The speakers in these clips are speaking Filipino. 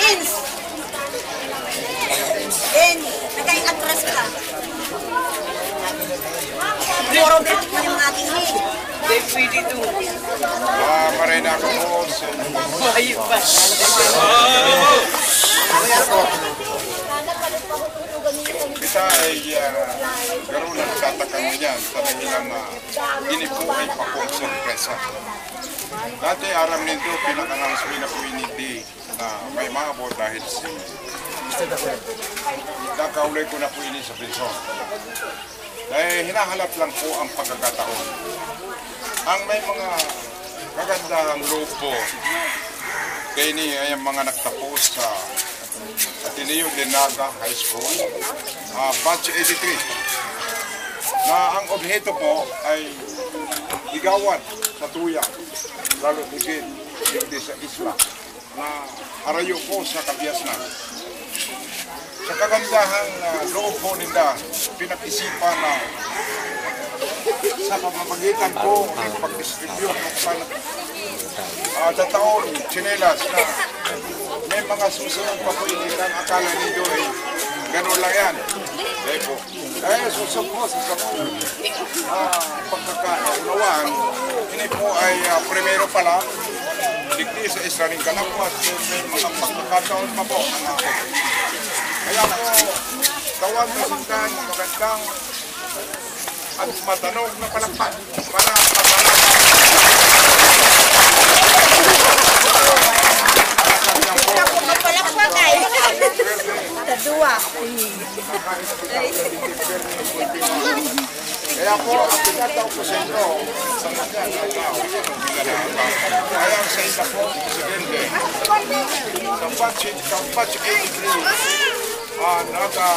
Vince! Ben, nagka-atras ka. Puro betik mo yung aking hit. Dave, pwede to. Maray na ako po. Mahayop pa. Kita ay garo na nagtatakang niyan sa dahilan na ini po ay pakong sorpresa. Dati aram nito pinaka-announce na po initi na may maabot dahil si kakaulay ko na po ini sa Pinson. Dahil hinahalap lang po ang pagkakataon. Ang may mga magandang grupo kaya ni ay mga nagtapos sa Ateneo de Naga High School, batch 83, na ang objeto po ay igawan sa tuya, lalo higit dito sa isla, na arayo po sa Kabiasnan. Sa kagandahang loob po nila, pinag-isipan na sa pamamagitan po ng pag-distribute ng taon, tsinelas na may mga susunod pa po initan, akala nito ay gano'n lang yan. Dahil po, susunod po sa pagkakaunawaan, ini po ay primero pa lang, digdi sa isa rin kalapwas, may mga pagkakataon pa po. Kaya po, tawag na sintan, magandang at matanog na palakpan para kaya po, ang pinataw ko sa inyo, sa mga kaya sa isa po, Presidente, sa batch 83, Naga,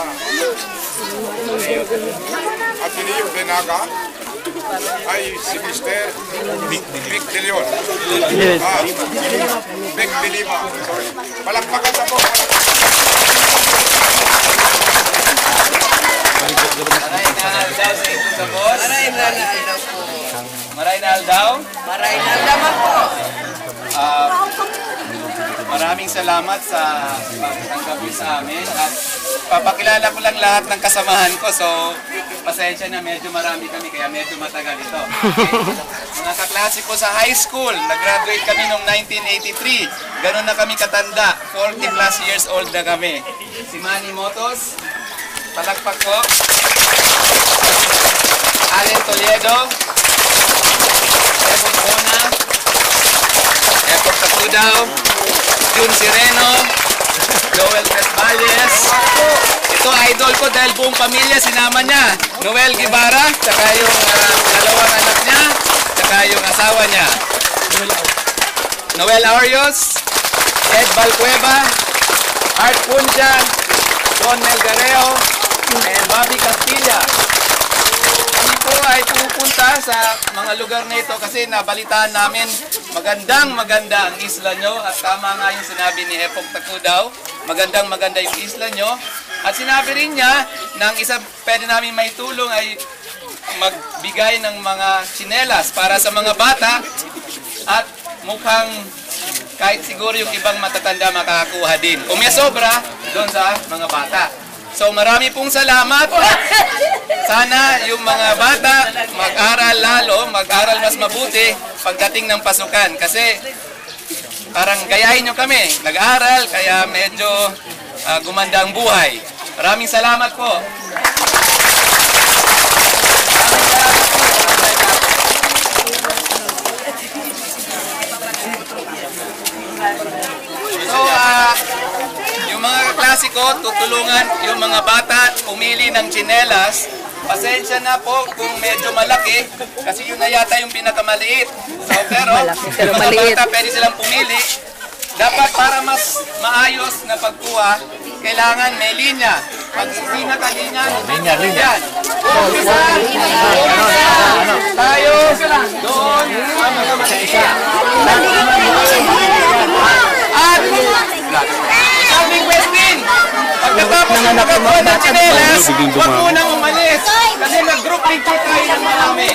Ateneo de Naga, ay si Mr. Vic De Leon. Vic De Lima. Palakpakan na po. Maray na aldaw sa ito sa boss. Maray na aldaw po. Maray na aldaw? Maray na aldaw po. Maraming salamat sa pagtanggap niyo sa amin at papakilala ko lang lahat ng kasamahan ko, so pasensya na, medyo marami kami kaya medyo matagal ito. Okay? Mga kaklase ko sa high school, nag-graduate kami noong 1983, ganun na kami katanda, 40 plus years old na kami. Si Manny Motos, palakpak ko. Allen Toledo, Ebon Bona, Ebon Takudaw, Jun Sireno, Joel Valles. Ito idol ko dahil buong pamilya sinama niya. Noel Guevara, saka yung dalawang anak niya, saka yung asawa niya. Noel Arios, Ed Balcueva, Art Punja, Don Melgareo, and Bobby Castilla. Kami po ay pupunta sa mga lugar na ito kasi nabalitaan namin maganda ang isla nyo at tama nga yung sinabi ni Epok Takudaw, maganda yung isla nyo at sinabi rin niya na ang isa pwede namin may tulong ay magbigay ng mga tsinelas para sa mga bata at mukhang kahit siguro yung ibang matatanda makakakuha din. Kung may sobra, doon sa mga bata. So marami pong salamat. Sana yung mga bata mag-aral lalo, mag-aral mas mabuti pagdating ng pasukan. Kasi parang gayahin nyo kami, nag-aral kaya medyo gumanda ang buhay. Maraming salamat po. So, yung mga kaklase ko, tutulungan yung mga bata pumili ng tsinelas. Pasensya na po kung medyo malaki, kasi yun na yata yung pinakamaliit. So, pero yung mga bata pwede silang pumili. Dapat para mas maayos na pagkuha, kailangan may linya. Pag hindi nakalinya, linya. Umpisa, tayo, doon, ang mga maliit. At, sabing question, pagkatapos ng nakakuha ng tsinelas, huwag mo nang umalis. Kasi nag-group picture tayo ng marami.